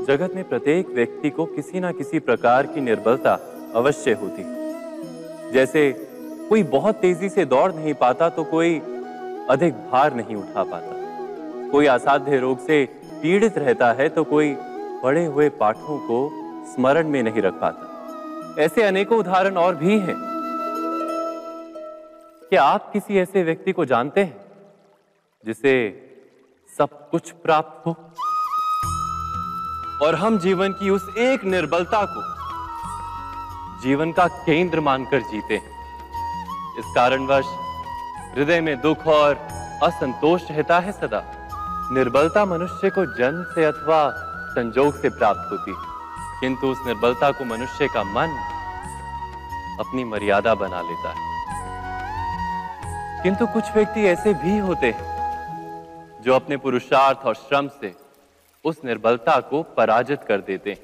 जगत में प्रत्येक व्यक्ति को किसी ना किसी प्रकार की निर्बलता अवश्य होती है। जैसे कोई बहुत तेजी से दौड़ नहीं पाता तो कोई अधिक भार नहीं उठा पाता, कोई असाध्य रोग से पीड़ित रहता है तो कोई पढ़े हुए पाठों को स्मरण में नहीं रख पाता। ऐसे अनेकों उदाहरण और भी हैं। क्या आप किसी ऐसे व्यक्ति को जानते हैं जिसे सब कुछ प्राप्त हो और हम जीवन की उस एक निर्बलता को जीवन का केंद्र मानकर जीते हैं? इस कारणवश हृदय में दुख और असंतोष रहता है सदा। निर्बलता मनुष्य को जन्म से अथवा संजोग से प्राप्त होती है, किंतु उस निर्बलता को मनुष्य का मन अपनी मर्यादा बना लेता है। किंतु कुछ व्यक्ति ऐसे भी होते हैं जो अपने पुरुषार्थ और श्रम से उस निर्बलता को पराजित कर देते हैं।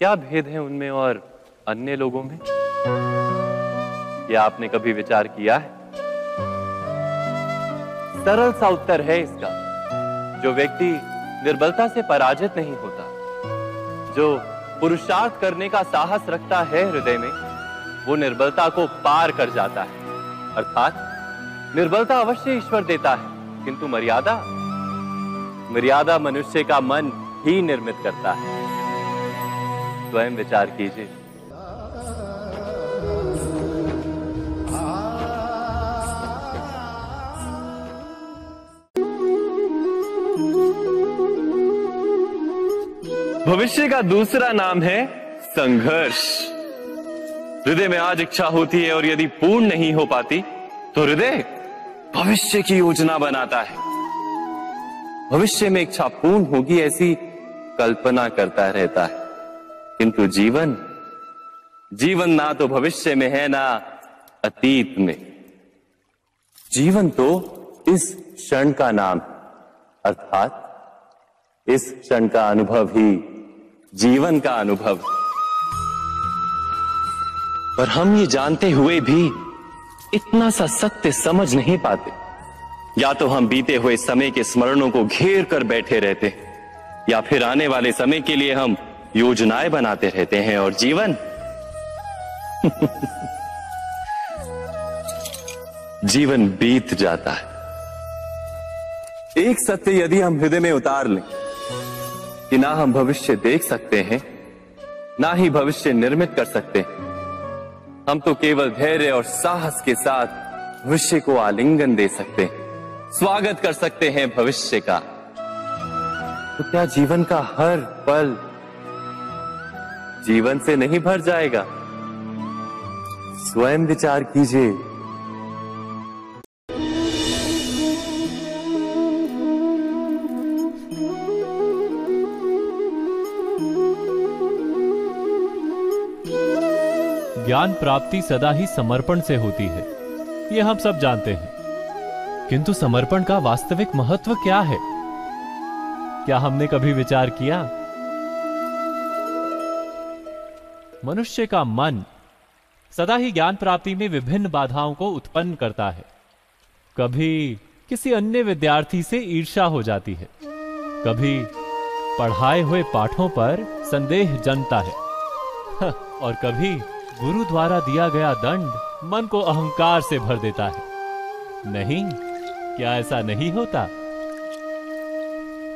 क्या भेद है उनमें और अन्य लोगों में? क्या आपने कभी विचार किया है? सरल सा उत्तर है इसका। जो व्यक्ति निर्बलता से पराजित नहीं होता, जो पुरुषार्थ करने का साहस रखता है हृदय में, वो निर्बलता को पार कर जाता है। अर्थात निर्बलता अवश्य ईश्वर देता है, किंतु मर्यादा मनुष्य का मन ही निर्मित करता है। स्वयं विचार कीजिए। भविष्य का दूसरा नाम है संघर्ष। हृदय में आज इच्छा होती है और यदि पूर्ण नहीं हो पाती तो हृदय भविष्य की योजना बनाता है। भविष्य में इच्छा पूर्ण होगी ऐसी कल्पना करता रहता है, किंतु जीवन ना तो भविष्य में है ना अतीत में। जीवन तो इस क्षण का नाम है, अर्थात इस क्षण का अनुभव ही जीवन का अनुभव। पर हम ये जानते हुए भी इतना सा सत्य समझ नहीं पाते। या तो हम बीते हुए समय के स्मरणों को घेर कर बैठे रहते हैं, या फिर आने वाले समय के लिए हम योजनाएं बनाते रहते हैं और जीवन जीवन बीत जाता है। एक सत्य यदि हम हृदय में उतार लें कि ना हम भविष्य देख सकते हैं, ना ही भविष्य निर्मित कर सकते हैं, हम तो केवल धैर्य और साहस के साथ भविष्य को आलिंगन दे सकते हैं, स्वागत कर सकते हैं भविष्य का। तो क्या जीवन का हर पल जीवन से नहीं भर जाएगा? स्वयं विचार कीजिए। ज्ञान प्राप्ति सदा ही समर्पण से होती है, ये हम सब जानते हैं। किंतु समर्पण का वास्तविक महत्व क्या है? क्या हमने कभी विचार किया? मनुष्य का मन सदा ही ज्ञान प्राप्ति में विभिन्न बाधाओं को उत्पन्न करता है। कभी किसी अन्य विद्यार्थी से ईर्ष्या हो जाती है, कभी पढ़ाए हुए पाठों पर संदेह जन्मता है और कभी गुरु द्वारा दिया गया दंड मन को अहंकार से भर देता है। नहीं, क्या ऐसा नहीं होता?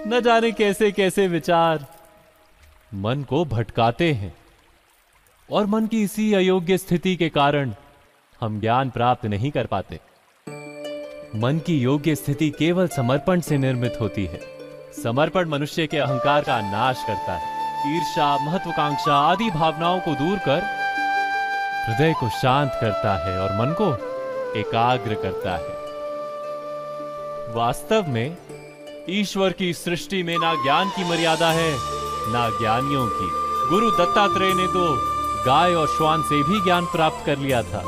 न जाने कैसे कैसे विचार मन को भटकाते हैं और मन की इसी अयोग्य स्थिति के कारण हम ज्ञान प्राप्त नहीं कर पाते। मन की योग्य स्थिति केवल समर्पण से निर्मित होती है। समर्पण मनुष्य के अहंकार का नाश करता है। ईर्ष्या, महत्वाकांक्षा आदि भावनाओं को दूर कर हृदय को शांत करता है और मन को एकाग्र करता है। वास्तव में ईश्वर की सृष्टि में ना ज्ञान की मर्यादा है ना ज्ञानियों की। गुरु दत्तात्रेय ने तो गाय और श्वान से भी ज्ञान प्राप्त कर लिया था।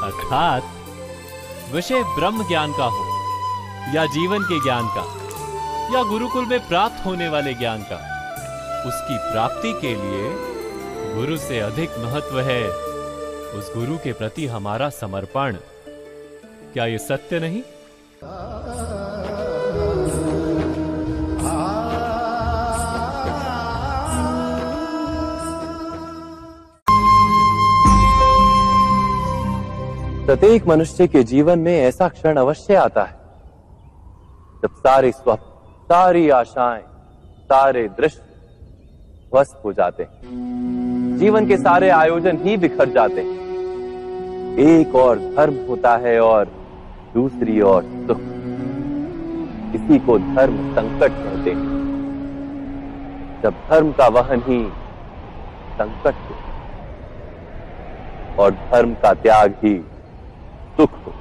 अर्थात विषय ब्रह्म ज्ञान का हो या जीवन के ज्ञान का या गुरुकुल में प्राप्त होने वाले ज्ञान का, उसकी प्राप्ति के लिए गुरु से अधिक महत्व है उस गुरु के प्रति हमारा समर्पण। क्या ये सत्य नहीं? प्रत्येक मनुष्य के जीवन में ऐसा क्षण अवश्य आता है जब सारे स्वप्न, सारी आशाएं, सारे दृश्य ध्वस्त हो जाते हैं। जीवन के सारे आयोजन ही बिखर जाते हैं। एक और धर्म होता है और दूसरी ओर सुख। इसी को धर्म संकट कहते हैं। जब धर्म का वहन ही संकट हो और धर्म का त्याग ही सुख हो।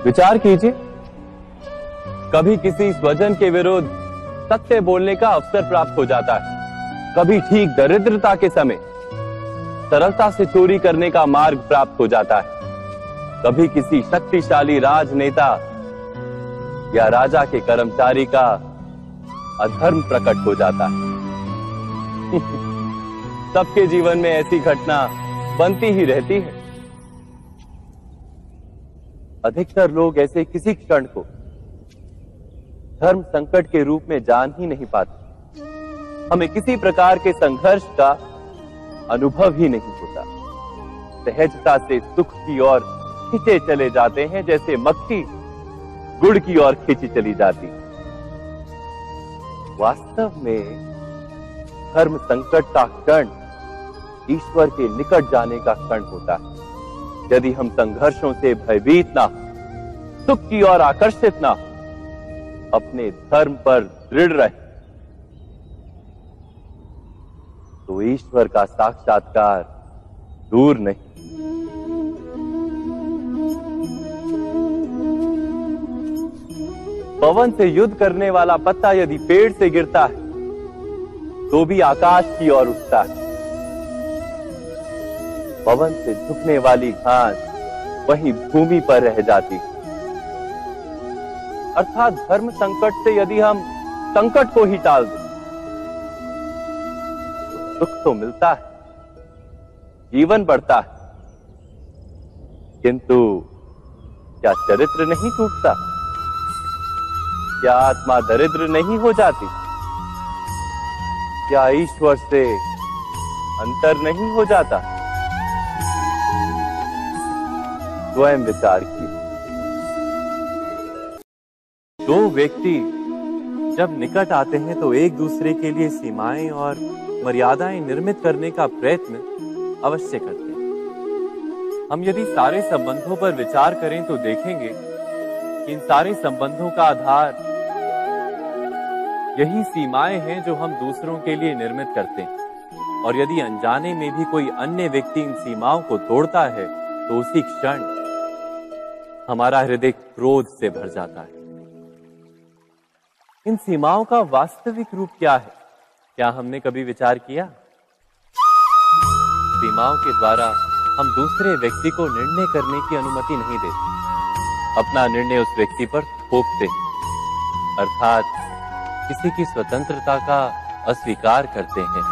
विचार कीजिए, कभी किसी स्वजन के विरुद्ध सत्य बोलने का अवसर प्राप्त हो जाता है, कभी ठीक दरिद्रता के समय सरलता से चोरी करने का मार्ग प्राप्त हो जाता है, कभी किसी शक्तिशाली राजनेता या राजा के कर्मचारी का अधर्म प्रकट हो जाता है। सबके जीवन में ऐसी घटना बनती ही रहती है। अधिकतर लोग ऐसे किसी क्षण को धर्म संकट के रूप में जान ही नहीं पाते। हमें किसी प्रकार के संघर्ष का अनुभव ही नहीं होता। सहजता से सुख की ओर खींचे चले जाते हैं, जैसे मक्खी गुड़ की ओर खींची चली जाती। वास्तव में धर्म संकट का क्षण ईश्वर के निकट जाने का क्षण होता है। यदि हम संघर्षों से भयभीत ना हो, सुख की ओर आकर्षित ना हो, अपने धर्म पर दृढ़ रहे, तो ईश्वर का साक्षात्कार दूर नहीं। पवन से युद्ध करने वाला पत्ता यदि पेड़ से गिरता है तो भी आकाश की ओर उठता है। पवन से झुकने वाली घास वहीं भूमि पर रह जाती है। अर्थात धर्म संकट से यदि हम संकट को ही टाल दें तो सुख तो मिलता है, जीवन बढ़ता है, किंतु क्या चरित्र नहीं टूटता? क्या आत्मा दरिद्र नहीं हो जाती? क्या ईश्वर से अंतर नहीं हो जाता? स्वयं विचार किए। दो व्यक्ति जब निकट आते हैं तो एक दूसरे के लिए सीमाएं और मर्यादाएं निर्मित करने का प्रयत्न अवश्य करते हैं। हम यदि सारे संबंधों पर विचार करें तो देखेंगे कि इन सारे संबंधों का आधार यही सीमाएं हैं जो हम दूसरों के लिए निर्मित करते हैं। और यदि अनजाने में भी कोई अन्य व्यक्ति इन सीमाओं को तोड़ता है तो उसी क्षण हमारा हृदय क्रोध से भर जाता है। इन सीमाओं का वास्तविक रूप क्या है? क्या हमने कभी विचार किया? सीमाओं के द्वारा हम दूसरे व्यक्ति को निर्णय करने की अनुमति नहीं देते। अपना निर्णय उस व्यक्ति पर थोपते हैं, अर्थात किसी की स्वतंत्रता का अस्वीकार करते हैं।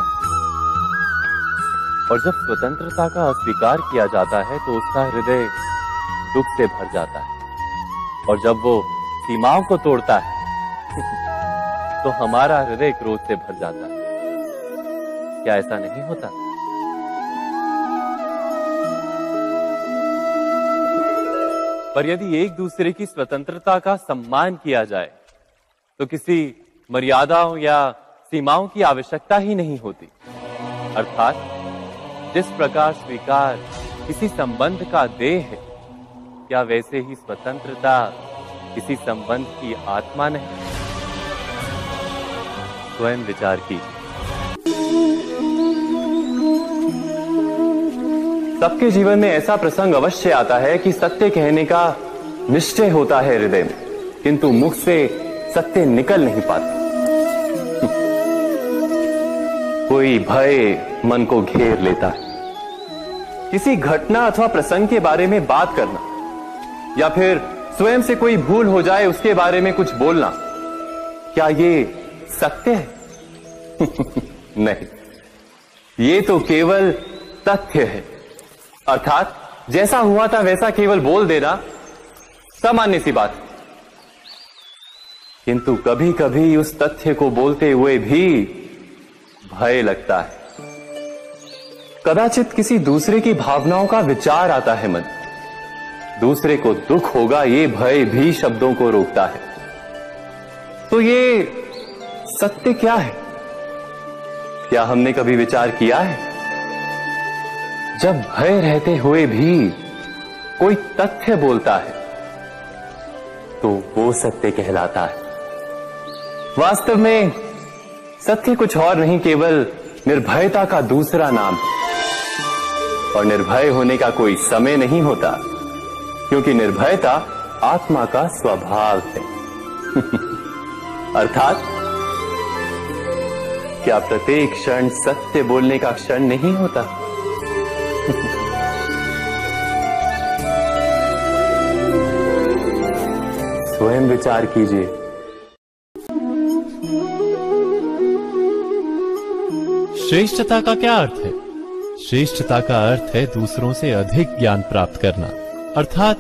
और जब स्वतंत्रता का अस्वीकार किया जाता है तो उसका हृदय दुख से भर जाता है। और जब वो सीमाओं को तोड़ता है तो हमारा हृदय क्रोध से भर जाता है। क्या ऐसा नहीं होता? पर यदि एक दूसरे की स्वतंत्रता का सम्मान किया जाए तो किसी मर्यादाओं या सीमाओं की आवश्यकता ही नहीं होती। अर्थात जिस प्रकार स्वीकार किसी संबंध का देह है, क्या वैसे ही स्वतंत्रता किसी संबंध की आत्मा नहीं? स्वयं विचार कीजिए। सबके जीवन में ऐसा प्रसंग अवश्य आता है कि सत्य कहने का निश्चय होता है हृदय में, किंतु मुख से सत्य निकल नहीं पाता। कोई भय मन को घेर लेता है। किसी घटना अथवा प्रसंग के बारे में बात करना या फिर स्वयं से कोई भूल हो जाए उसके बारे में कुछ बोलना, क्या ये सत्य है? नहीं। ये तो केवल तथ्य है, अर्थात जैसा हुआ था वैसा केवल बोल देना सामान्य सी बात है। किंतु कभी कभी उस तथ्य को बोलते हुए भी भय लगता है। कदाचित किसी दूसरे की भावनाओं का विचार आता है मन, दूसरे को दुख होगा ये भय भी शब्दों को रोकता है। तो ये सत्य क्या है? क्या हमने कभी विचार किया है? जब भय रहते हुए भी कोई तथ्य बोलता है तो वो सत्य कहलाता है। वास्तव में सत्य कुछ और नहीं, केवल निर्भयता का दूसरा नाम है। और निर्भय होने का कोई समय नहीं होता, क्योंकि निर्भयता आत्मा का स्वभाव है। अर्थात क्या प्रत्येक क्षण सत्य बोलने का क्षण नहीं होता? स्वयं विचार कीजिए। श्रेष्ठता का क्या अर्थ है? श्रेष्ठता का अर्थ है दूसरों से अधिक ज्ञान प्राप्त करना। अर्थात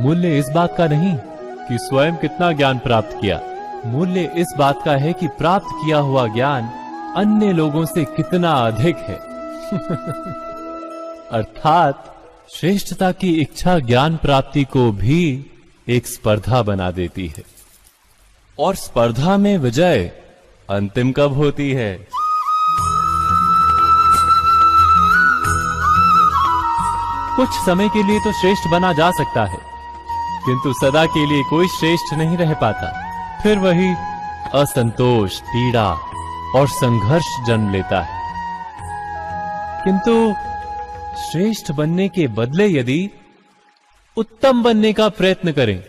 मूल्य इस बात का नहीं कि स्वयं कितना ज्ञान प्राप्त किया, मूल्य इस बात का है कि प्राप्त किया हुआ ज्ञान अन्य लोगों से कितना अधिक है। अर्थात श्रेष्ठता की इच्छा ज्ञान प्राप्ति को भी एक स्पर्धा बना देती है। और स्पर्धा में विजय अंतिम कब होती है? कुछ समय के लिए तो श्रेष्ठ बना जा सकता है, किंतु सदा के लिए कोई श्रेष्ठ नहीं रह पाता। फिर वही असंतोष, पीड़ा और संघर्ष जन्म लेता है। किंतु श्रेष्ठ बनने के बदले यदि उत्तम बनने का प्रयत्न करें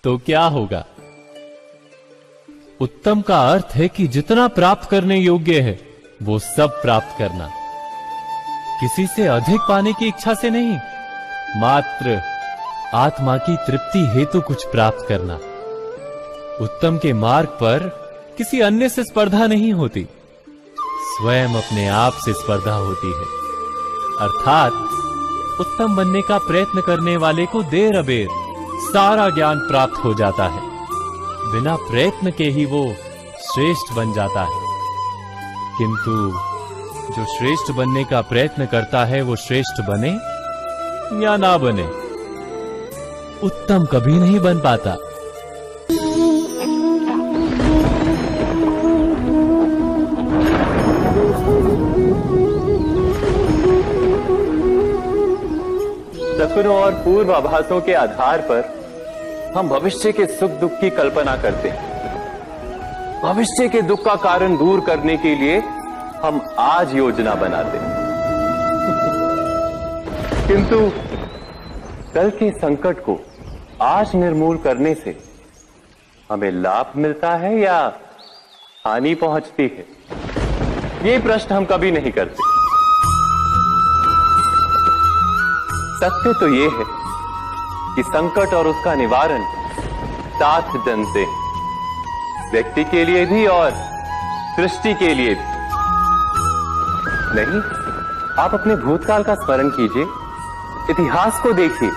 तो क्या होगा? उत्तम का अर्थ है कि जितना प्राप्त करने योग्य है वो सब प्राप्त करना, किसी से अधिक पाने की इच्छा से नहीं, मात्र आत्मा की तृप्ति हेतु कुछ प्राप्त करना। उत्तम के मार्ग पर किसी अन्य से स्पर्धा नहीं होती, स्वयं अपने आप से स्पर्धा होती है। अर्थात उत्तम बनने का प्रयत्न करने वाले को देर अबेर सारा ज्ञान प्राप्त हो जाता है, बिना प्रयत्न के ही वो श्रेष्ठ बन जाता है। किंतु जो श्रेष्ठ बनने का प्रयत्न करता है वो श्रेष्ठ बने या ना बने, उत्तम कभी नहीं बन पाता। सपनों और पूर्वाभासों के आधार पर हम भविष्य के सुख दुख की कल्पना करते हैं। भविष्य के दुख का कारण दूर करने के लिए हम आज योजना बनाते हैं। किंतु कल के संकट को आज निर्मूल करने से हमें लाभ मिलता है या हानि पहुंचती है? ये प्रश्न हम कभी नहीं करते। सत्य तो ये है कि संकट और उसका निवारण साथ जनते हैं, व्यक्ति के लिए भी और सृष्टि के लिए भी। नहीं, आप अपने भूतकाल का स्मरण कीजिए, इतिहास को देखिए,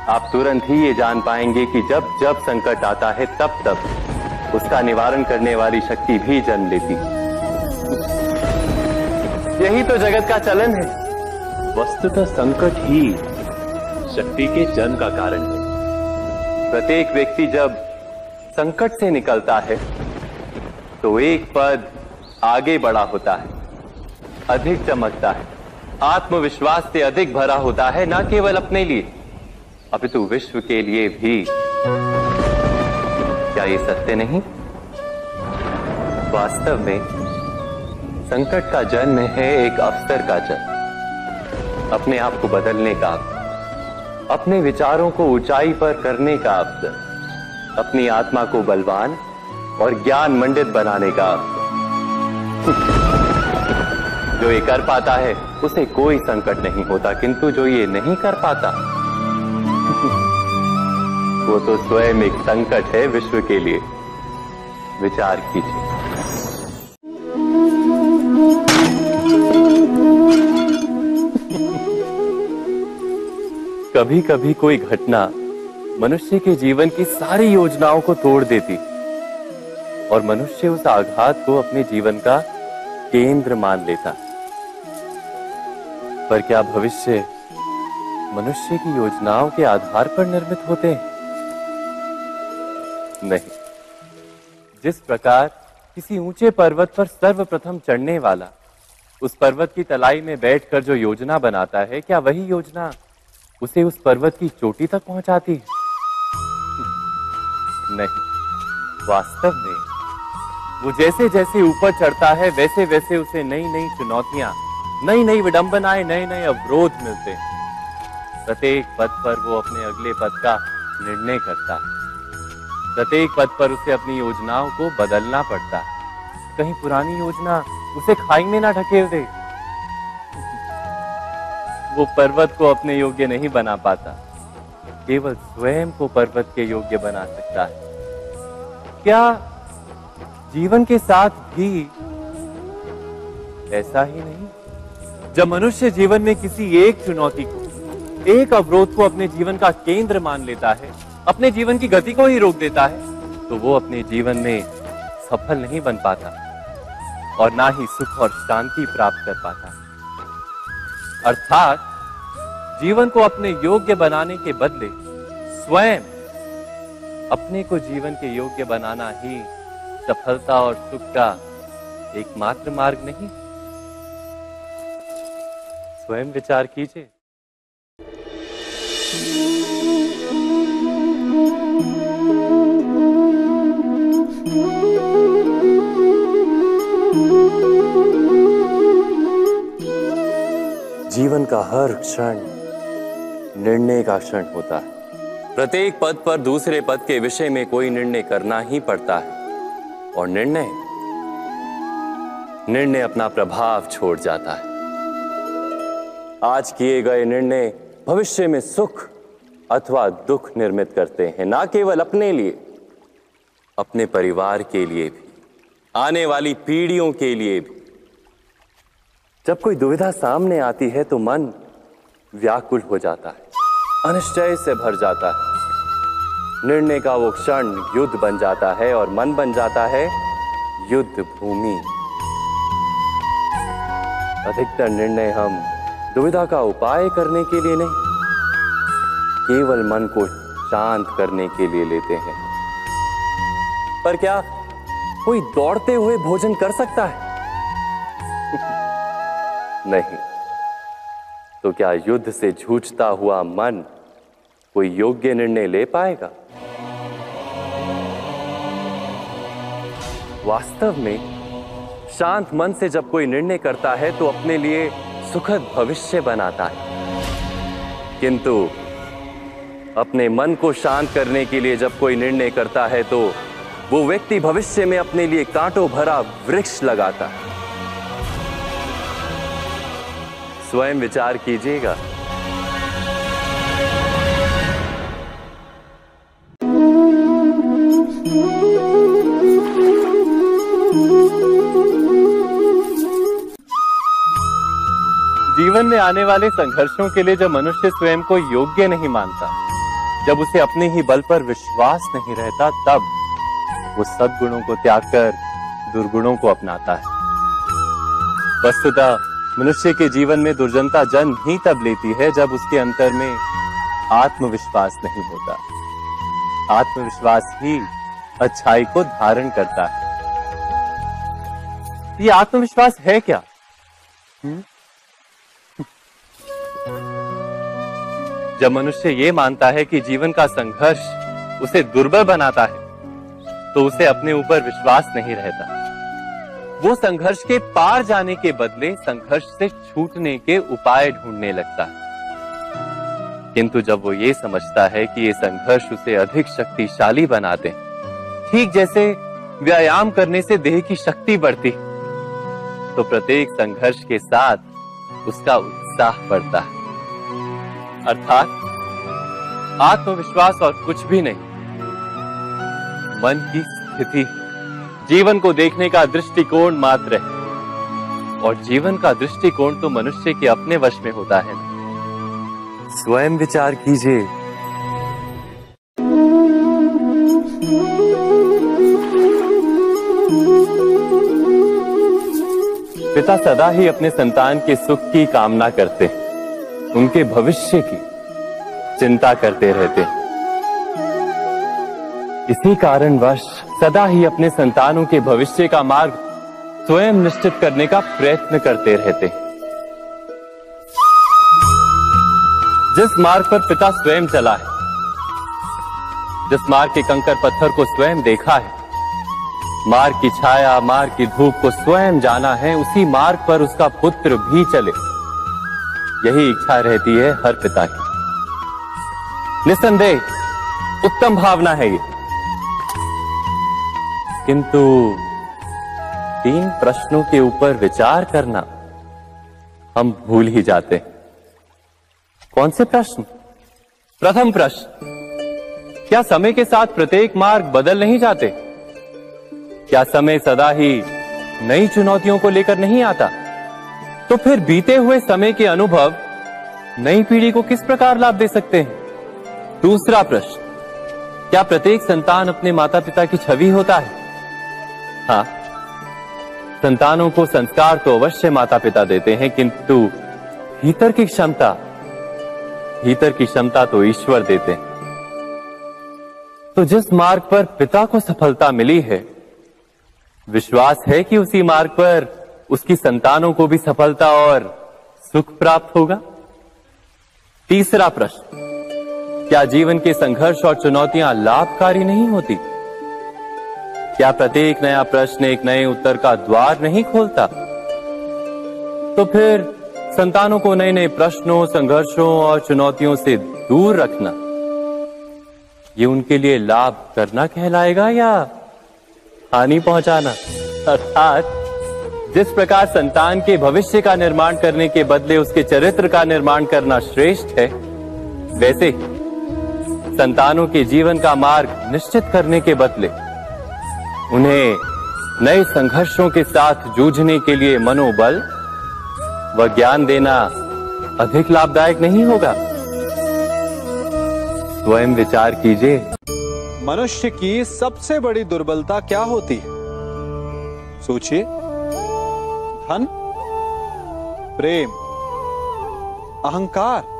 आप तुरंत ही ये जान पाएंगे कि जब जब संकट आता है तब तब उसका निवारण करने वाली शक्ति भी जन्म लेती है। यही तो जगत का चलन है। वस्तुतः संकट ही शक्ति के जन्म का कारण है। प्रत्येक व्यक्ति जब संकट से निकलता है तो एक पद आगे बढ़ा होता है, अधिक चमकता है, आत्मविश्वास से अधिक भरा होता है, न केवल अपने लिए अपितु विश्व के लिए भी। क्या ये सत्य नहीं? वास्तव में संकट का जन्म है एक अवसर का जन्म, अपने आप को बदलने का, अपने विचारों को ऊंचाई पर करने का अवसर, अपनी आत्मा को बलवान और ज्ञान मंडित बनाने का अवसर। जो ये कर पाता है उसे कोई संकट नहीं होता, किंतु जो ये नहीं कर पाता वो तो स्वयं एक संकट है विश्व के लिए। विचार कीजिए। कभी कभी कोई घटना मनुष्य के जीवन की सारी योजनाओं को तोड़ देती और मनुष्य उस आघात को अपने जीवन का केंद्र मान लेता। पर क्या भविष्य मनुष्य की योजनाओं के आधार पर निर्मित होते हैं? नहीं। जिस प्रकार किसी ऊंचे पर्वत पर सर्वप्रथम चढ़ने वाला उस पर्वत की तलाई में बैठकर जो योजना बनाता है, क्या वही योजना उसे उस पर्वत की चोटी तक पहुंचाती है? नहीं। वास्तव में वो जैसे जैसे ऊपर चढ़ता है वैसे वैसे उसे नई नई चुनौतियां, नई नई विडंबनाएं, नए नए अवरोध मिलते हैं। प्रत्येक पद पर वो अपने अगले पद का निर्णय करता है। प्रत्येक पद पर उसे अपनी योजनाओं को बदलना पड़ता है। कहीं पुरानी योजना उसे खाई में ना ढकेल दे। वो पर्वत को अपने योग्य नहीं बना पाता, केवल स्वयं को पर्वत के योग्य बना सकता है। क्या जीवन के साथ भी ऐसा ही नहीं? जब मनुष्य जीवन में किसी एक चुनौती को, एक अवरोध को अपने जीवन का केंद्र मान लेता है, अपने जीवन की गति को ही रोक देता है, तो वो अपने जीवन में सफल नहीं बन पाता और ना ही सुख और शांति प्राप्त कर पाता। अर्थात जीवन को अपने योग्य बनाने के बदले स्वयं अपने को जीवन के योग्य बनाना ही सफलता और सुख का एकमात्र मार्ग नहीं। स्वयं विचार कीजिए। जीवन का हर क्षण निर्णय का क्षण होता है। प्रत्येक पद पर दूसरे पद के विषय में कोई निर्णय करना ही पड़ता है और निर्णय अपना प्रभाव छोड़ जाता है। आज किए गए निर्णय भविष्य में सुख अथवा दुख निर्मित करते हैं, ना केवल अपने लिए, अपने परिवार के लिए भी, आने वाली पीढ़ियों के लिए भी। जब कोई दुविधा सामने आती है तो मन व्याकुल हो जाता है, अनिश्चय से भर जाता है। निर्णय का वो क्षण युद्ध बन जाता है और मन बन जाता है युद्ध भूमि। अधिकतर निर्णय हम दुविधा का उपाय करने के लिए नहीं, केवल मन को शांत करने के लिए लेते हैं। पर क्या कोई दौड़ते हुए भोजन कर सकता है? नहीं। तो क्या युद्ध से जूझता हुआ मन कोई योग्य निर्णय ले पाएगा? वास्तव में शांत मन से जब कोई निर्णय करता है तो अपने लिए सुखद भविष्य बनाता है। किंतु अपने मन को शांत करने के लिए जब कोई निर्णय करता है तो वो व्यक्ति भविष्य में अपने लिए कांटों भरा वृक्ष लगाता है। स्वयं विचार कीजिएगा। जीवन में आने वाले संघर्षों के लिए जब मनुष्य स्वयं को योग्य नहीं मानता, जब उसे अपने ही बल पर विश्वास नहीं रहता, तब वो सद्गुणों को त्याग कर दुर्गुणों को अपनाता है। वस्तुतः मनुष्य के जीवन में दुर्जनता जन्म ही तब लेती है जब उसके अंतर में आत्मविश्वास नहीं होता। आत्मविश्वास ही अच्छाई को धारण करता है। ये आत्मविश्वास है क्या? जब मनुष्य ये मानता है कि जीवन का संघर्ष उसे दुर्बल बनाता है, तो उसे अपने ऊपर विश्वास नहीं रहता। वो संघर्ष के पार जाने के बदले संघर्ष से छूटने के उपाय ढूंढने लगता है। किंतु जब वो ये समझता है कि ये संघर्ष उसे अधिक शक्तिशाली बनाते हैं, ठीक जैसे व्यायाम करने से देह की शक्ति बढ़ती, तो प्रत्येक संघर्ष के साथ उसका उत्साह बढ़ता है। अर्थात आत्मविश्वास और कुछ भी नहीं, मन की स्थिति, जीवन को देखने का दृष्टिकोण मात्र है। और जीवन का दृष्टिकोण तो मनुष्य के अपने वश में होता है। स्वयं विचार कीजिए। पिता सदा ही अपने संतान के सुख की कामना करते हैं, उनके भविष्य की चिंता करते रहते हैं। इसी कारणवश सदा ही अपने संतानों के भविष्य का मार्ग स्वयं निश्चित करने का प्रयत्न करते रहते हैं। जिस मार्ग पर पिता स्वयं चला है, जिस मार्ग के कंकर पत्थर को स्वयं देखा है, मार्ग की छाया, मार्ग की धूप को स्वयं जाना है, उसी मार्ग पर उसका पुत्र भी चले, यही इच्छा रहती है हर पिता की। निस्संदेह उत्तम भावना है ये, किंतु 3 प्रश्नों के ऊपर विचार करना हम भूल ही जाते हैं। कौन से प्रश्न? प्रथम प्रश्न, क्या समय के साथ प्रत्येक मार्ग बदल नहीं जाते? क्या समय सदा ही नई चुनौतियों को लेकर नहीं आता? तो फिर बीते हुए समय के अनुभव नई पीढ़ी को किस प्रकार लाभ दे सकते हैं? दूसरा प्रश्न, क्या प्रत्येक संतान अपने माता पिता की छवि होता है? हाँ, संतानों को संस्कार तो अवश्य माता पिता देते हैं, किंतु भीतर की क्षमता तो ईश्वर देते हैं। तो जिस मार्ग पर पिता को सफलता मिली है, विश्वास है कि उसी मार्ग पर उसकी संतानों को भी सफलता और सुख प्राप्त होगा। तीसरा प्रश्न, क्या जीवन के संघर्ष और चुनौतियां लाभकारी नहीं होती? क्या प्रत्येक नया प्रश्न एक नए उत्तर का द्वार नहीं खोलता? तो फिर संतानों को नए नए प्रश्नों, संघर्षों और चुनौतियों से दूर रखना, ये उनके लिए लाभ करना कहलाएगा या हानि पहुंचाना? अर्थात जिस प्रकार संतान के भविष्य का निर्माण करने के बदले उसके चरित्र का निर्माण करना श्रेष्ठ है, वैसे ही संतानों के जीवन का मार्ग निश्चित करने के बदले उन्हें नए संघर्षों के साथ जूझने के लिए मनोबल व ज्ञान देना अधिक लाभदायक नहीं होगा? स्वयं विचार कीजिए। मनुष्य की सबसे बड़ी दुर्बलता क्या होती है? सोचिए। धन, प्रेम, अहंकार।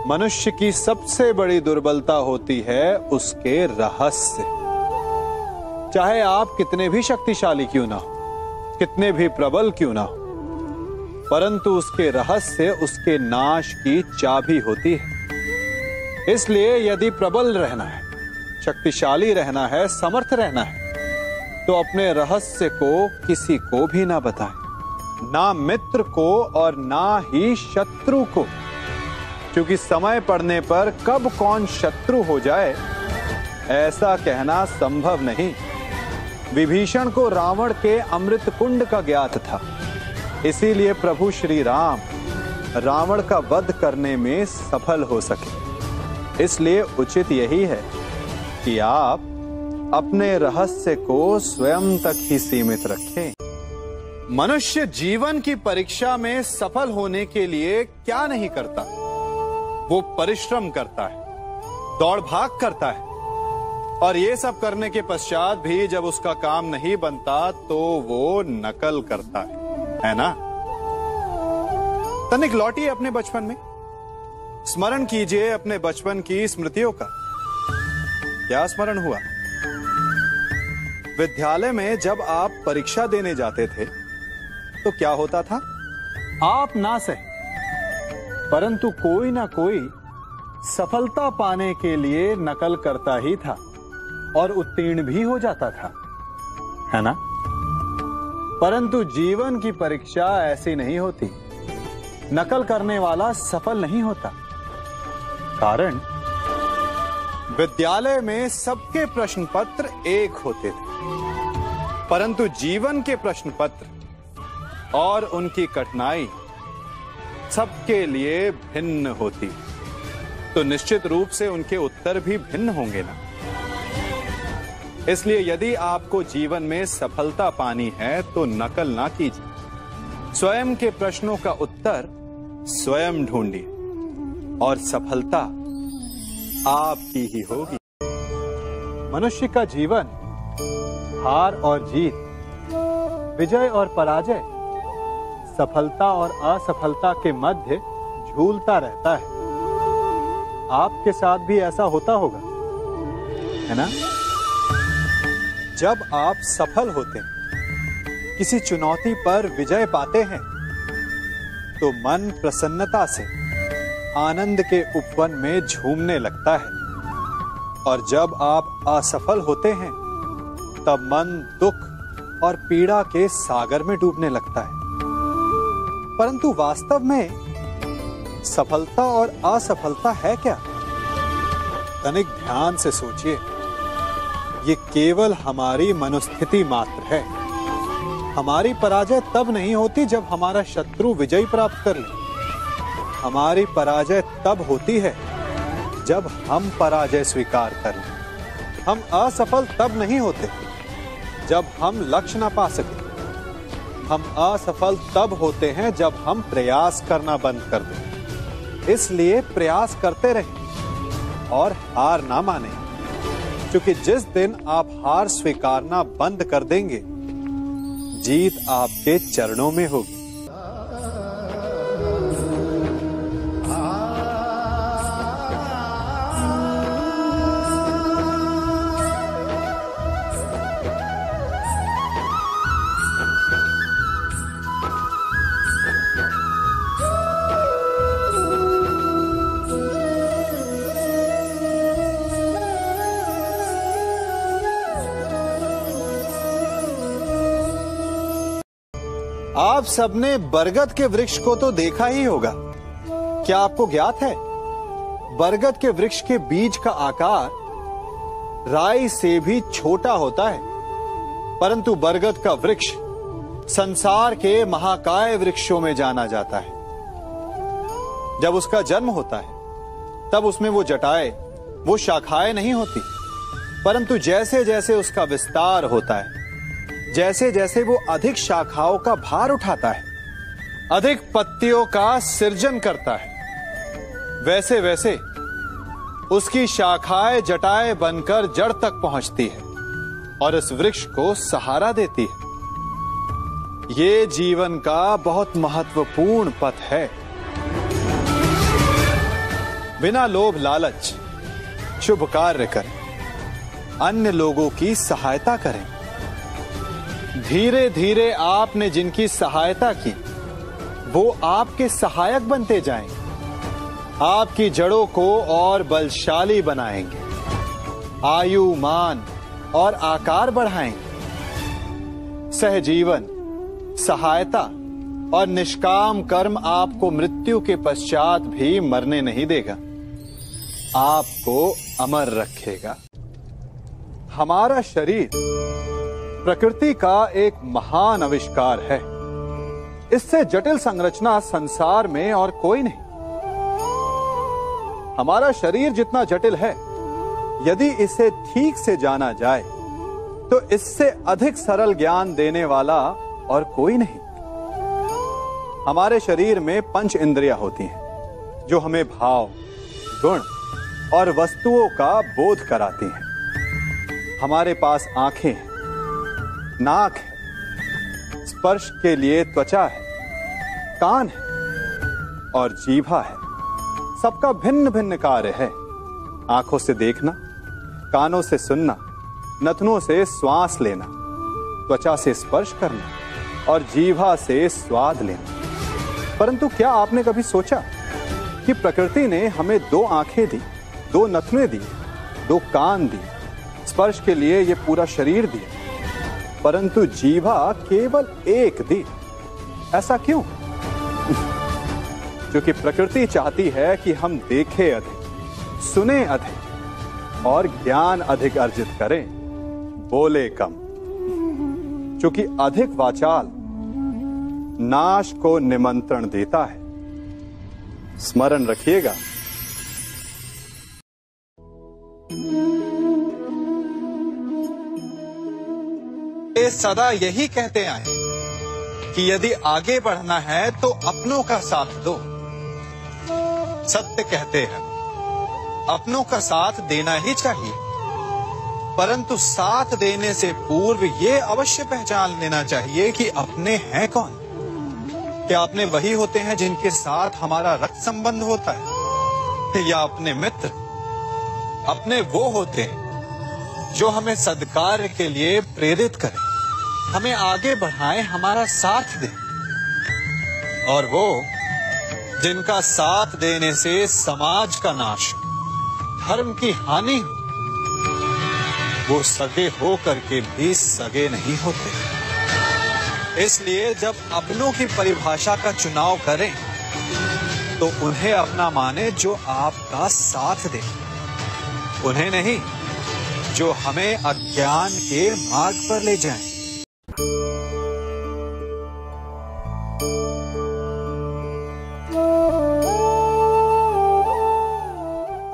मनुष्य की सबसे बड़ी दुर्बलता होती है उसके रहस्य। चाहे आप कितने भी शक्तिशाली क्यों ना हो, कितने भी प्रबल क्यों ना हो, परंतु उसके रहस्य उसके नाश की चाबी होती है। इसलिए यदि प्रबल रहना है, शक्तिशाली रहना है, समर्थ रहना है, तो अपने रहस्य को किसी को भी ना बताएं, ना मित्र को और ना ही शत्रु को, क्योंकि समय पड़ने पर कब कौन शत्रु हो जाए ऐसा कहना संभव नहीं। विभीषण को रावण के अमृत कुंड का ज्ञात था, इसीलिए प्रभु श्री राम रावण का वध करने में सफल हो सके। इसलिए उचित यही है कि आप अपने रहस्य को स्वयं तक ही सीमित रखें। मनुष्य जीवन की परीक्षा में सफल होने के लिए क्या नहीं करता? वो परिश्रम करता है, दौड़ भाग करता है, और ये सब करने के पश्चात भी जब उसका काम नहीं बनता तो वो नकल करता है ना? तनिक लौटिए अपने बचपन में, स्मरण कीजिए अपने बचपन की स्मृतियों का। क्या स्मरण हुआ? विद्यालय में जब आप परीक्षा देने जाते थे तो क्या होता था? आप ना सही, परंतु कोई ना कोई सफलता पाने के लिए नकल करता ही था और उत्तीर्ण भी हो जाता था, है ना? परंतु जीवन की परीक्षा ऐसी नहीं होती। नकल करने वाला सफल नहीं होता। कारण विद्यालय में सबके प्रश्न पत्र एक होते थे, परंतु जीवन के प्रश्न पत्र और उनकी कठिनाई सबके लिए भिन्न होती, तो निश्चित रूप से उनके उत्तर भी भिन्न होंगे ना। इसलिए यदि आपको जीवन में सफलता पानी है तो नकल ना कीजिए। स्वयं के प्रश्नों का उत्तर स्वयं ढूंढिए और सफलता आपकी ही होगी। मनुष्य का जीवन हार और जीत, विजय और पराजय, सफलता और असफलता के मध्य झूलता रहता है। आपके साथ भी ऐसा होता होगा, है ना? जब आप सफल होते हैं, किसी चुनौती पर विजय पाते हैं, तो मन प्रसन्नता से आनंद के उपवन में झूमने लगता है। और जब आप असफल होते हैं, तब मन दुख और पीड़ा के सागर में डूबने लगता है। परंतु वास्तव में सफलता और असफलता है क्या? तनिक ध्यान से सोचिए। ये केवल हमारी मनोस्थिति मात्र है। हमारी पराजय तब नहीं होती जब हमारा शत्रु विजय प्राप्त कर ले। हमारी पराजय तब होती है जब हम पराजय स्वीकार कर लें। हम असफल तब नहीं होते जब हम लक्ष्य ना पा सके। हम असफल तब होते हैं जब हम प्रयास करना बंद कर दें। इसलिए प्रयास करते रहें और हार ना माने, क्योंकि जिस दिन आप हार स्वीकारना बंद कर देंगे, जीत आपके चरणों में होगी। आप सबने बरगद के वृक्ष को तो देखा ही होगा। क्या आपको ज्ञात है, बरगद के वृक्ष के बीज का आकार राई से भी छोटा होता है, परंतु बरगद का वृक्ष संसार के महाकाय वृक्षों में जाना जाता है। जब उसका जन्म होता है, तब उसमें वो जटाएं, वो शाखाएं नहीं होती, परंतु जैसे जैसे उसका विस्तार होता है, जैसे जैसे वो अधिक शाखाओं का भार उठाता है, अधिक पत्तियों का सृजन करता है, वैसे वैसे उसकी शाखाएं जटाएं बनकर जड़ तक पहुंचती है और इस वृक्ष को सहारा देती है। ये जीवन का बहुत महत्वपूर्ण पथ है। बिना लोभ लालच शुभ कार्य करें, अन्य लोगों की सहायता करें। धीरे धीरे आपने जिनकी सहायता की, वो आपके सहायक बनते जाएंगे, आपकी जड़ों को और बलशाली बनाएंगे, आयु, मान और आकार बढ़ाएंगे। सहजीवन, सहायता और निष्काम कर्म आपको मृत्यु के पश्चात भी मरने नहीं देगा, आपको अमर रखेगा। हमारा शरीर प्रकृति का एक महान आविष्कार है। इससे जटिल संरचना संसार में और कोई नहीं। हमारा शरीर जितना जटिल है, यदि इसे ठीक से जाना जाए, तो इससे अधिक सरल ज्ञान देने वाला और कोई नहीं। हमारे शरीर में 5 इंद्रियां होती हैं, जो हमें भाव, गुण और वस्तुओं का बोध कराती हैं। हमारे पास आंखें हैं, नाक है, स्पर्श के लिए त्वचा है, कान है और जीभा है। सबका भिन्न भिन्न कार्य है। आंखों से देखना, कानों से सुनना, नथनों से श्वास लेना, त्वचा से स्पर्श करना और जीभा से स्वाद लेना। परंतु क्या आपने कभी सोचा कि प्रकृति ने हमें 2 आंखें दी, 2 नथने दी, 2 कान दी, स्पर्श के लिए ये पूरा शरीर दिया, परंतु जीभा केवल 1 दी? ऐसा क्यों? क्योंकि प्रकृति चाहती है कि हम देखें अधिक, सुने अधिक और ज्ञान अधिक अर्जित करें, बोले कम। क्योंकि अधिक वाचाल नाश को निमंत्रण देता है। स्मरण रखिएगा। ये सदा यही कहते आए कि यदि आगे बढ़ना है तो अपनों का साथ दो, सत्य कहते हैं, अपनों का साथ देना ही चाहिए, परंतु साथ देने से पूर्व ये अवश्य पहचान लेना चाहिए कि अपने हैं कौन। क्या अपने वही होते हैं जिनके साथ हमारा रक्त संबंध होता है, या अपने मित्र? अपने वो होते हैं जो हमें सद्कार्य के लिए प्रेरित करें, हमें आगे बढ़ाएं, हमारा साथ दें। और वो जिनका साथ देने से समाज का नाश, धर्म की हानि हो, वो सगे हो करके भी सगे नहीं होते। इसलिए जब अपनों की परिभाषा का चुनाव करें तो उन्हें अपना माने जो आपका साथ दे, उन्हें नहीं जो हमें अज्ञान के मार्ग पर ले जाएं।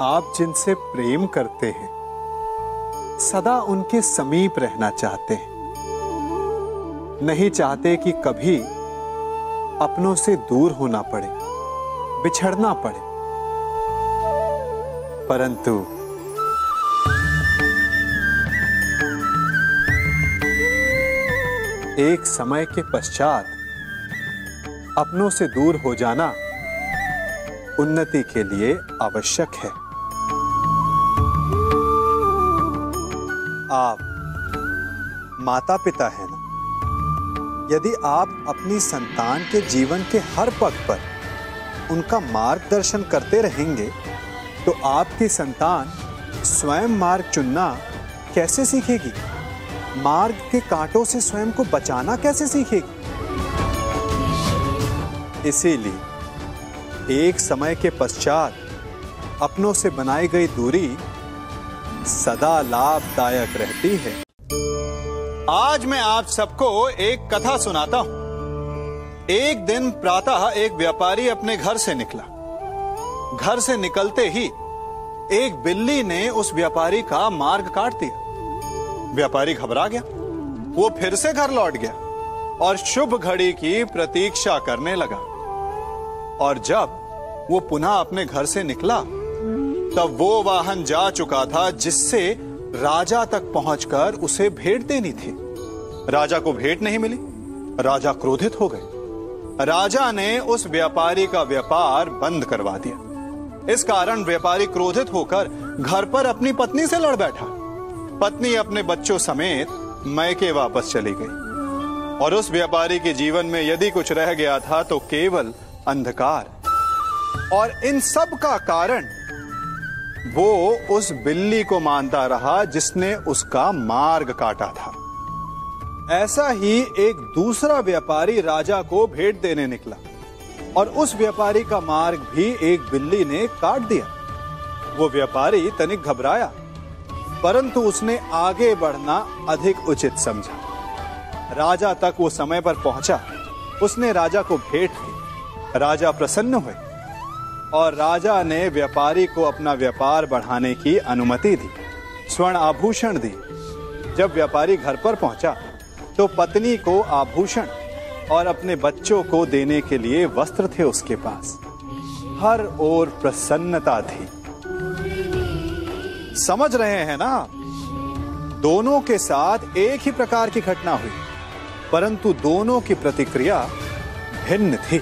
आप जिनसे प्रेम करते हैं सदा उनके समीप रहना चाहते हैं, नहीं चाहते कि कभी अपनों से दूर होना पड़े, बिछड़ना पड़े। परंतु एक समय के पश्चात अपनों से दूर हो जाना उन्नति के लिए आवश्यक है। आप माता पिता हैं ना, यदि आप अपनी संतान के जीवन के हर पग पर उनका मार्गदर्शन करते रहेंगे तो आपकी संतान स्वयं मार्ग चुनना कैसे सीखेगी, मार्ग के कांटों से स्वयं को बचाना कैसे सीखेगी। इसीलिए एक समय के पश्चात अपनों से बनाई गई दूरी सदा लाभदायक रहती है। आज मैं आप सबको एक कथा सुनाता हूं। एक दिन प्रातः एक व्यापारी अपने घर से निकला। घर से निकलते ही एक बिल्ली ने उस व्यापारी का मार्ग काट दिया। व्यापारी घबरा गया, वो फिर से घर लौट गया और शुभ घड़ी की प्रतीक्षा करने लगा। और जब वो पुनः अपने घर से निकला तब वो वाहन जा चुका था जिससे राजा तक पहुंचकर उसे भेंट देनी थी। राजा को भेंट नहीं मिली, राजा क्रोधित हो गए। राजा ने उस व्यापारी का व्यापार बंद करवा दिया। इस कारण व्यापारी क्रोधित होकर घर पर अपनी पत्नी से लड़ बैठा। पत्नी अपने बच्चों समेत मैके वापस चली गई और उस व्यापारी के जीवन में यदि कुछ रह गया था तो केवल अंधकार। और इन सब का कारण वो उस बिल्ली को मानता रहा जिसने उसका मार्ग काटा था। ऐसा ही एक दूसरा व्यापारी राजा को भेंट देने निकला और उस व्यापारी का मार्ग भी एक बिल्ली ने काट दिया। वो व्यापारी तनिक घबराया, परंतु उसने आगे बढ़ना अधिक उचित समझा। राजा तक वो समय पर पहुंचा। उसने राजा को भेंट की। राजा प्रसन्न हुए और राजा ने व्यापारी को अपना व्यापार बढ़ाने की अनुमति दी, स्वर्ण आभूषण दी। जब व्यापारी घर पर पहुंचा तो पत्नी को आभूषण और अपने बच्चों को देने के लिए वस्त्र थे उसके पास। हर ओर प्रसन्नता थी। समझ रहे हैं ना, दोनों के साथ एक ही प्रकार की घटना हुई, परंतु दोनों की प्रतिक्रिया भिन्न थी।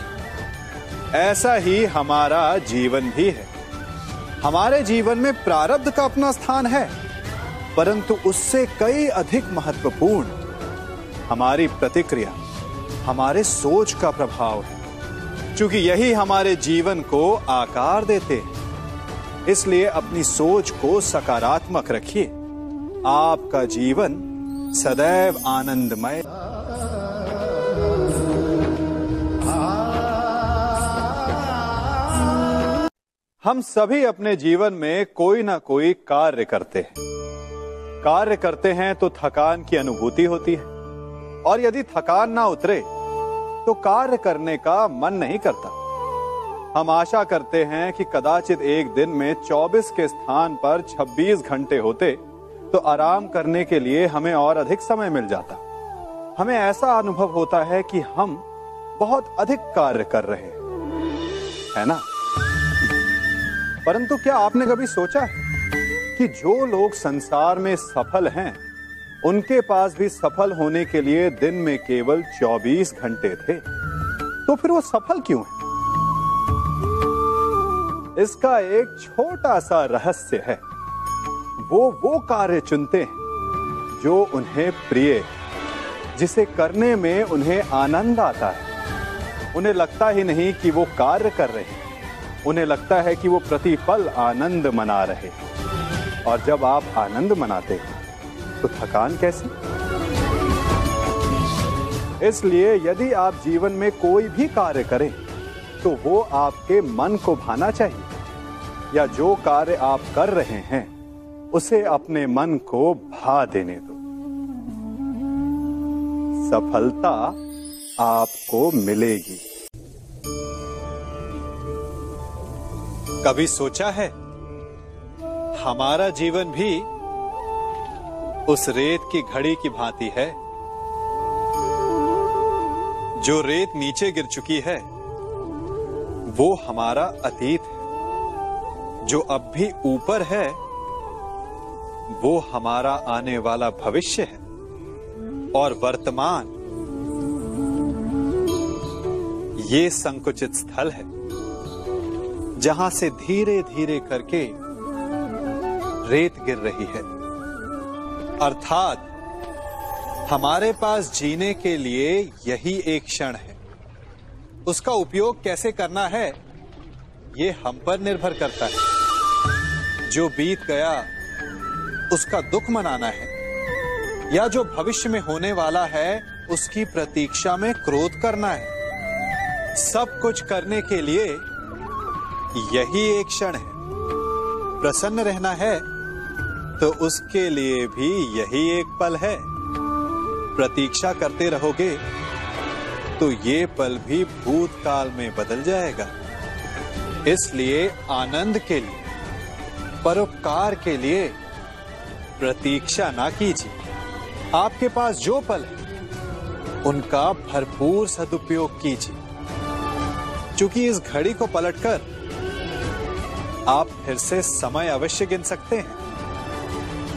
ऐसा ही हमारा जीवन भी है। हमारे जीवन में प्रारब्ध का अपना स्थान है, परंतु उससे कई अधिक महत्वपूर्ण हमारी प्रतिक्रिया, हमारे सोच का प्रभाव है। क्योंकि यही हमारे जीवन को आकार देते हैं। इसलिए अपनी सोच को सकारात्मक रखिए। आपका जीवन सदैव आनंदमय। हम सभी अपने जीवन में कोई ना कोई कार्य करते हैं। कार्य करते हैं तो थकान की अनुभूति होती है और यदि थकान ना उतरे तो कार्य करने का मन नहीं करता। हम आशा करते हैं कि कदाचित एक दिन में 24 के स्थान पर 26 घंटे होते तो आराम करने के लिए हमें और अधिक समय मिल जाता। हमें ऐसा अनुभव होता है कि हम बहुत अधिक कार्य कर रहे हैं, है ना? परंतु क्या आपने कभी सोचा है कि जो लोग संसार में सफल हैं, उनके पास भी सफल होने के लिए दिन में केवल 24 घंटे थे, तो फिर वो सफल क्यों है? इसका एक छोटा सा रहस्य है। वो कार्य चुनते हैं जो उन्हें प्रिय है, जिसे करने में उन्हें आनंद आता है। उन्हें लगता ही नहीं कि वो कार्य कर रहे हैं, उन्हें लगता है कि वो प्रतिपल आनंद मना रहे हैं। और जब आप आनंद मनाते हैं तो थकान कैसी? इसलिए यदि आप जीवन में कोई भी कार्य करें तो वो आपके मन को भाना चाहिए, या जो कार्य आप कर रहे हैं उसे अपने मन को भा देने दो। सफलता आपको मिलेगी। कभी सोचा है हमारा जीवन भी उस रेत की घड़ी की भांति है? जो रेत नीचे गिर चुकी है वो हमारा अतीत है, जो अब भी ऊपर है वो हमारा आने वाला भविष्य है, और वर्तमान ये संकुचित स्थल है जहां से धीरे धीरे करके रेत गिर रही है। अर्थात हमारे पास जीने के लिए यही एक क्षण है। उसका उपयोग कैसे करना है ये हम पर निर्भर करता है। जो बीत गया उसका दुख मनाना है, या जो भविष्य में होने वाला है उसकी प्रतीक्षा में क्रोध करना है। सब कुछ करने के लिए यही एक क्षण है। प्रसन्न रहना है तो उसके लिए भी यही एक पल है। प्रतीक्षा करते रहोगे तो ये पल भी भूतकाल में बदल जाएगा। इसलिए आनंद के लिए, परोपकार के लिए प्रतीक्षा ना कीजिए। आपके पास जो पल है उनका भरपूर सदुपयोग कीजिए, क्योंकि इस घड़ी को पलटकर आप फिर से समय अवश्य गिन सकते हैं,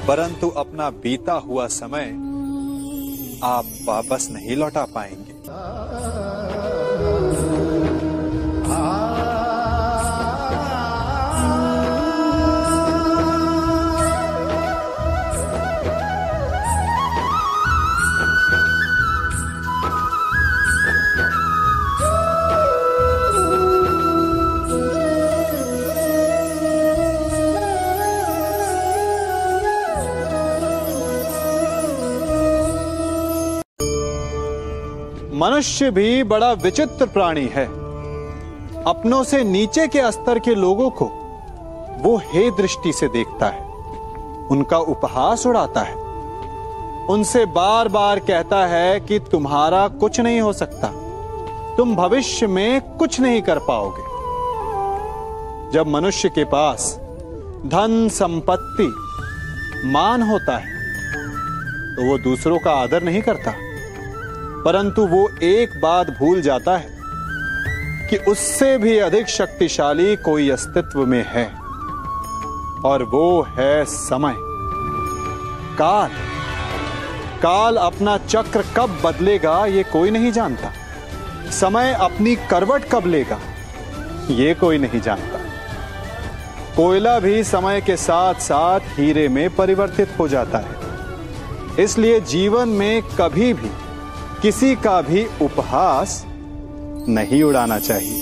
परंतु अपना बीता हुआ समय आप वापस नहीं लौटा पाएंगे। मनुष्य भी बड़ा विचित्र प्राणी है। अपनों से नीचे के स्तर के लोगों को वो हे दृष्टि से देखता है, उनका उपहास उड़ाता है, उनसे बार बार कहता है कि तुम्हारा कुछ नहीं हो सकता, तुम भविष्य में कुछ नहीं कर पाओगे। जब मनुष्य के पास धन, संपत्ति, मान होता है तो वो दूसरों का आदर नहीं करता, परंतु वो एक बात भूल जाता है कि उससे भी अधिक शक्तिशाली कोई अस्तित्व में है, और वो है समय। काल काल अपना चक्र कब बदलेगा ये कोई नहीं जानता। समय अपनी करवट कब लेगा ये कोई नहीं जानता। कोयला भी समय के साथ साथ हीरे में परिवर्तित हो जाता है। इसलिए जीवन में कभी भी किसी का भी उपहास नहीं उड़ाना चाहिए।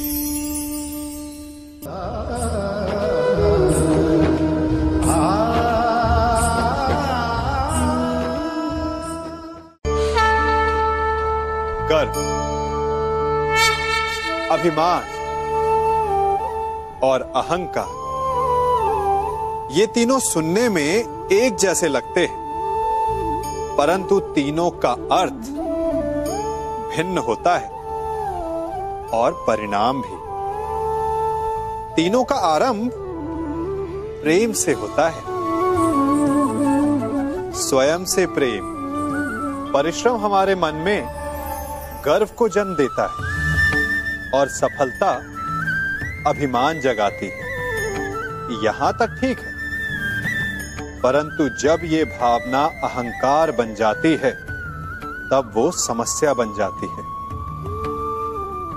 गर्व, अभिमान और अहंकार, ये तीनों सुनने में एक जैसे लगते हैं, परंतु तीनों का अर्थ भिन्न होता है और परिणाम भी। तीनों का आरंभ प्रेम से होता है। स्वयं से प्रेम, परिश्रम हमारे मन में गर्व को जन्म देता है, और सफलता अभिमान जगाती है। यहां तक ठीक है, परंतु जब ये भावना अहंकार बन जाती है तब वो समस्या बन जाती है,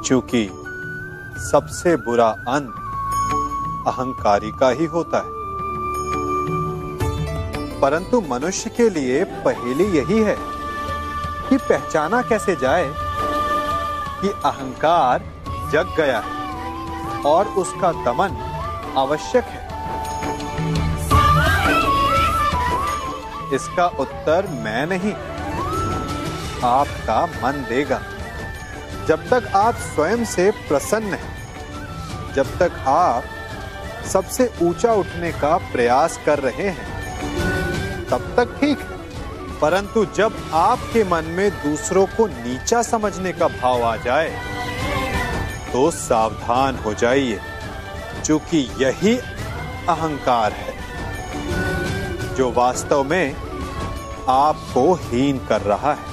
क्योंकि सबसे बुरा अंत अहंकारी का ही होता है। परंतु मनुष्य के लिए पहेली यही है कि पहचाना कैसे जाए कि अहंकार जग गया है और उसका दमन आवश्यक है। इसका उत्तर मैं नहीं, आपका मन देगा। जब तक आप स्वयं से प्रसन्न हैं, जब तक आप सबसे ऊंचा उठने का प्रयास कर रहे हैं, तब तक ठीक है। परंतु जब आपके मन में दूसरों को नीचा समझने का भाव आ जाए तो सावधान हो जाइए, क्योंकि यही अहंकार है जो वास्तव में आपको हीन कर रहा है।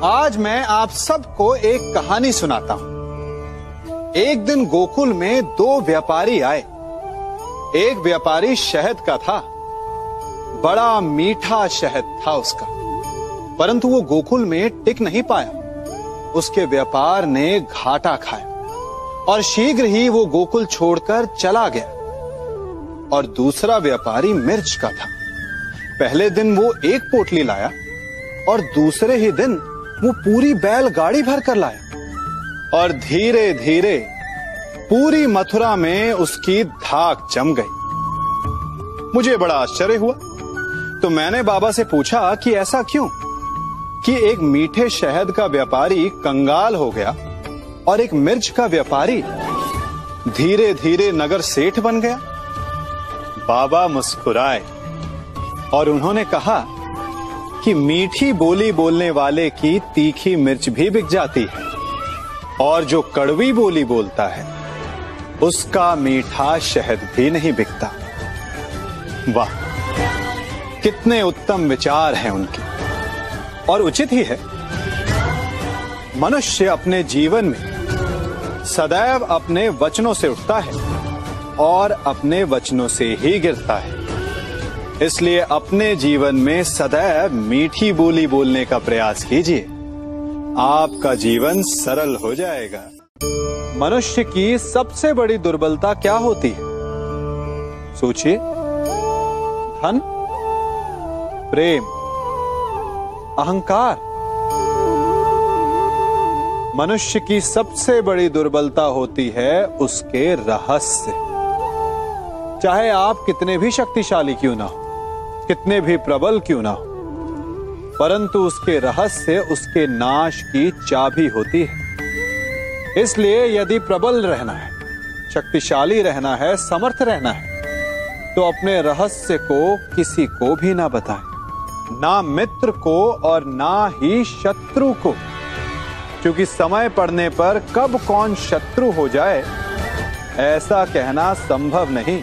आज मैं आप सबको एक कहानी सुनाता हूं। एक दिन गोकुल में दो व्यापारी आए। एक व्यापारी शहद का था, बड़ा मीठा शहद था उसका, परंतु वो गोकुल में टिक नहीं पाया। उसके व्यापार ने घाटा खाया और शीघ्र ही वो गोकुल छोड़कर चला गया। और दूसरा व्यापारी मिर्च का था। पहले दिन वो एक पोटली लाया और दूसरे ही दिन वो पूरी बैलगाड़ी भर कर लाया और धीरे धीरे पूरी मथुरा में उसकी धाक जम गई। मुझे बड़ा आश्चर्य हुआ, तो मैंने बाबा से पूछा कि ऐसा क्यों कि एक मीठे शहद का व्यापारी कंगाल हो गया और एक मिर्च का व्यापारी धीरे धीरे नगर सेठ बन गया। बाबा मुस्कुराए और उन्होंने कहा कि मीठी बोली बोलने वाले की तीखी मिर्च भी बिक जाती है और जो कड़वी बोली बोलता है उसका मीठा शहद भी नहीं बिकता। वाह, कितने उत्तम विचार हैं उनके, और उचित ही है। मनुष्य अपने जीवन में सदैव अपने वचनों से उठता है और अपने वचनों से ही गिरता है। इसलिए अपने जीवन में सदैव मीठी बोली बोलने का प्रयास कीजिए, आपका जीवन सरल हो जाएगा। मनुष्य की सबसे बड़ी दुर्बलता क्या होती है? सोचिए। धन, प्रेम, अहंकार। मनुष्य की सबसे बड़ी दुर्बलता होती है उसके रहस्य। चाहे आप कितने भी शक्तिशाली क्यों ना हो, कितने भी प्रबल क्यों ना हो, परंतु उसके रहस्य उसके नाश की चाबी होती है। इसलिए यदि प्रबल रहना है, शक्तिशाली रहना है, समर्थ रहना है, तो अपने रहस्य को किसी को भी ना बताएं, ना मित्र को और ना ही शत्रु को, क्योंकि समय पड़ने पर कब कौन शत्रु हो जाए ऐसा कहना संभव नहीं।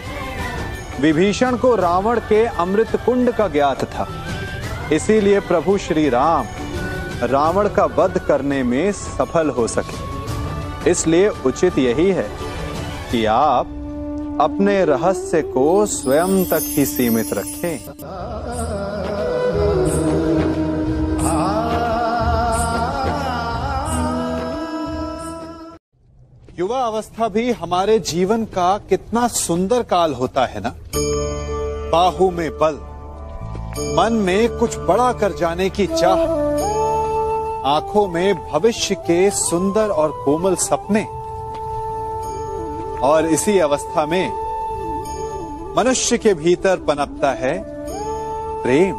विभीषण को रावण के अमृत कुंड का ज्ञात था, इसीलिए प्रभु श्री राम रावण का वध करने में सफल हो सके। इसलिए उचित यही है कि आप अपने रहस्य को स्वयं तक ही सीमित रखें। युवा अवस्था भी हमारे जीवन का कितना सुंदर काल होता है ना। बाहु में बल, मन में कुछ बड़ा कर जाने की चाह, आंखों में भविष्य के सुंदर और कोमल सपने। और इसी अवस्था में मनुष्य के भीतर पनपता है प्रेम।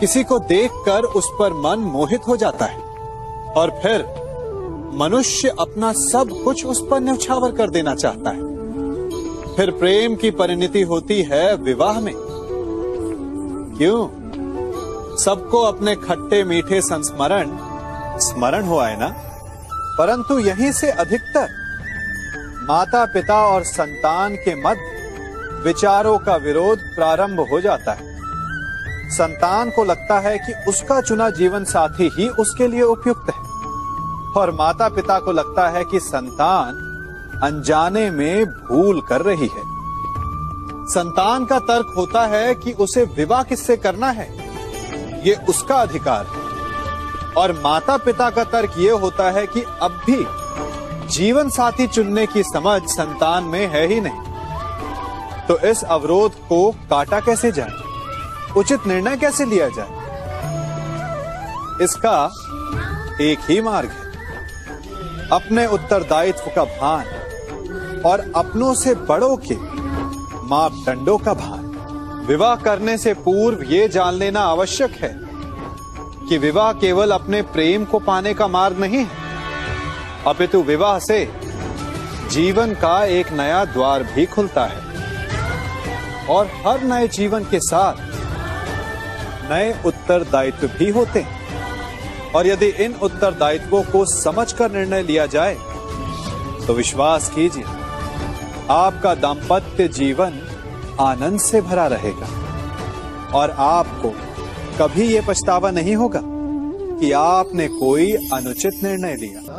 किसी को देखकर उस पर मन मोहित हो जाता है और फिर मनुष्य अपना सब कुछ उस पर न्यौछावर कर देना चाहता है। फिर प्रेम की परिणति होती है विवाह में। क्यों? सबको अपने खट्टे मीठे संस्मरण स्मरण हुआ है ना। परंतु यहीं से अधिकतर माता पिता और संतान के मध्य विचारों का विरोध प्रारंभ हो जाता है। संतान को लगता है कि उसका चुना जीवन साथी ही उसके लिए उपयुक्त है, और माता पिता को लगता है कि संतान अनजाने में भूल कर रही है। संतान का तर्क होता है कि उसे विवाह किससे करना है, ये उसका अधिकार है, और माता पिता का तर्क ये होता है कि अब भी जीवन साथी चुनने की समझ संतान में है ही नहीं। तो इस अवरोध को काटा कैसे जाए, उचित निर्णय कैसे लिया जाए? इसका एक ही मार्ग है, अपने उत्तरदायित्व का भान और अपनों से बड़ों के मापदंडों का भान। विवाह करने से पूर्व यह जान लेना आवश्यक है कि विवाह केवल अपने प्रेम को पाने का मार्ग नहीं है, अपितु विवाह से जीवन का एक नया द्वार भी खुलता है, और हर नए जीवन के साथ नए उत्तरदायित्व भी होते हैं। और यदि इन उत्तरदायित्वों को समझकर निर्णय लिया जाए तो विश्वास कीजिए, आपका दाम्पत्य जीवन आनंद से भरा रहेगा, और आपको कभी यह पछतावा नहीं होगा कि आपने कोई अनुचित निर्णय लिया।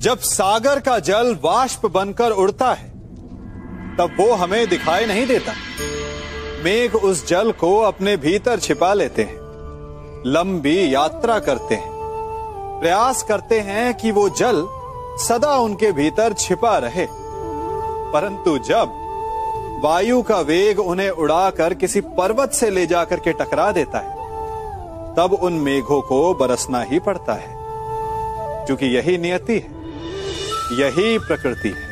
जब सागर का जल वाष्प बनकर उड़ता है तब वो हमें दिखाई नहीं देता। मेघ उस जल को अपने भीतर छिपा लेते हैं, लंबी यात्रा करते हैं, प्रयास करते हैं कि वो जल सदा उनके भीतर छिपा रहे, परंतु जब वायु का वेग उन्हें उड़ाकर किसी पर्वत से ले जाकर के टकरा देता है तब उन मेघों को बरसना ही पड़ता है, क्योंकि यही नियति है, यही प्रकृति है।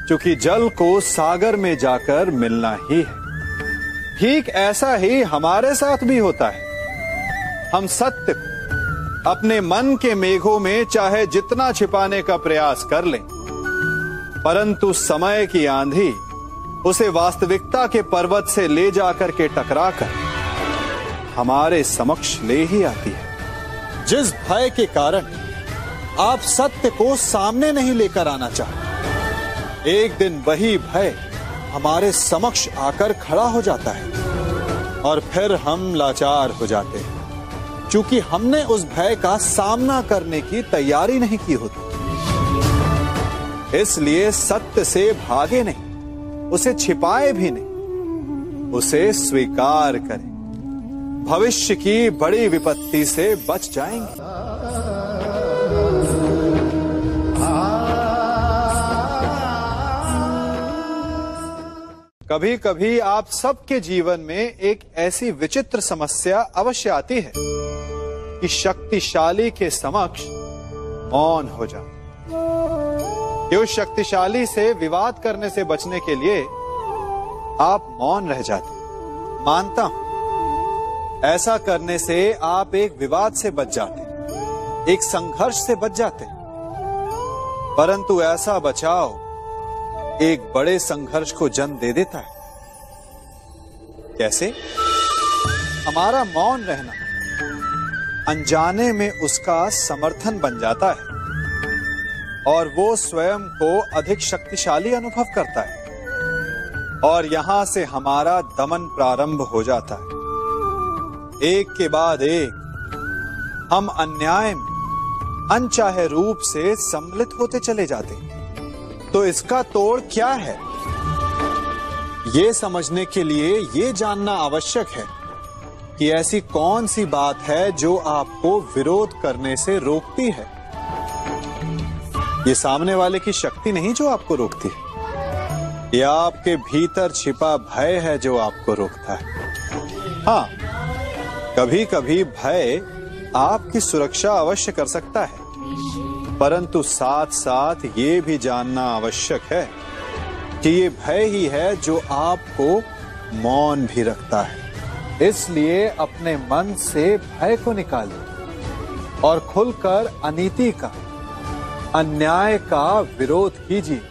क्योंकि जल को सागर में जाकर मिलना ही है। ठीक ऐसा ही हमारे साथ भी होता है। हम सत्य को अपने मन के मेघों में चाहे जितना छिपाने का प्रयास कर लें, परंतु समय की आंधी उसे वास्तविकता के पर्वत से ले जाकर के टकराकर हमारे समक्ष ले ही आती है। जिस भय के कारण आप सत्य को सामने नहीं लेकर आना चाहते, एक दिन वही भय हमारे समक्ष आकर खड़ा हो जाता है, और फिर हम लाचार हो जाते हैं, क्योंकि हमने उस भय का सामना करने की तैयारी नहीं की होती। इसलिए सत्य से भागे नहीं, उसे छिपाए भी नहीं, उसे स्वीकार करें। भविष्य की बड़ी विपत्ति से बच जाएंगे। कभी कभी आप सबके जीवन में एक ऐसी विचित्र समस्या अवश्य आती है कि शक्तिशाली के समक्ष मौन हो जाए। उस शक्तिशाली से विवाद करने से बचने के लिए आप मौन रह जाते। मानता हूं, ऐसा करने से आप एक विवाद से बच जाते, एक संघर्ष से बच जाते, परंतु ऐसा बचाव एक बड़े संघर्ष को जन्म दे देता है। कैसे? हमारा मौन रहना अनजाने में उसका समर्थन बन जाता है, और वो स्वयं को अधिक शक्तिशाली अनुभव करता है, और यहां से हमारा दमन प्रारंभ हो जाता है। एक के बाद एक हम अन्याय में अनचाहे रूप से सम्मिलित होते चले जाते हैं। तो इसका तोड़ क्या है? ये समझने के लिए ये जानना आवश्यक है कि ऐसी कौन सी बात है जो आपको विरोध करने से रोकती है। ये सामने वाले की शक्ति नहीं जो आपको रोकती है, ये आपके भीतर छिपा भय है जो आपको रोकता है। हाँ, कभी कभी भय आपकी सुरक्षा अवश्य कर सकता है, परंतु साथ साथ ये भी जानना आवश्यक है कि ये भय ही है जो आपको मौन भी रखता है। इसलिए अपने मन से भय को निकालिए और खुलकर अनीति का, अन्याय का विरोध कीजिए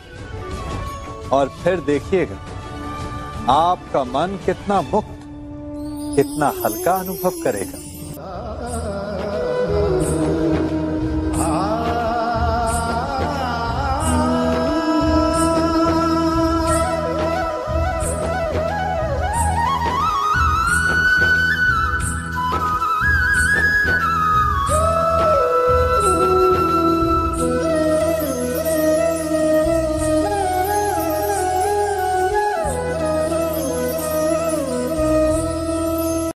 और फिर देखिएगा आपका मन कितना मुक्त, कितना हल्का अनुभव करेगा।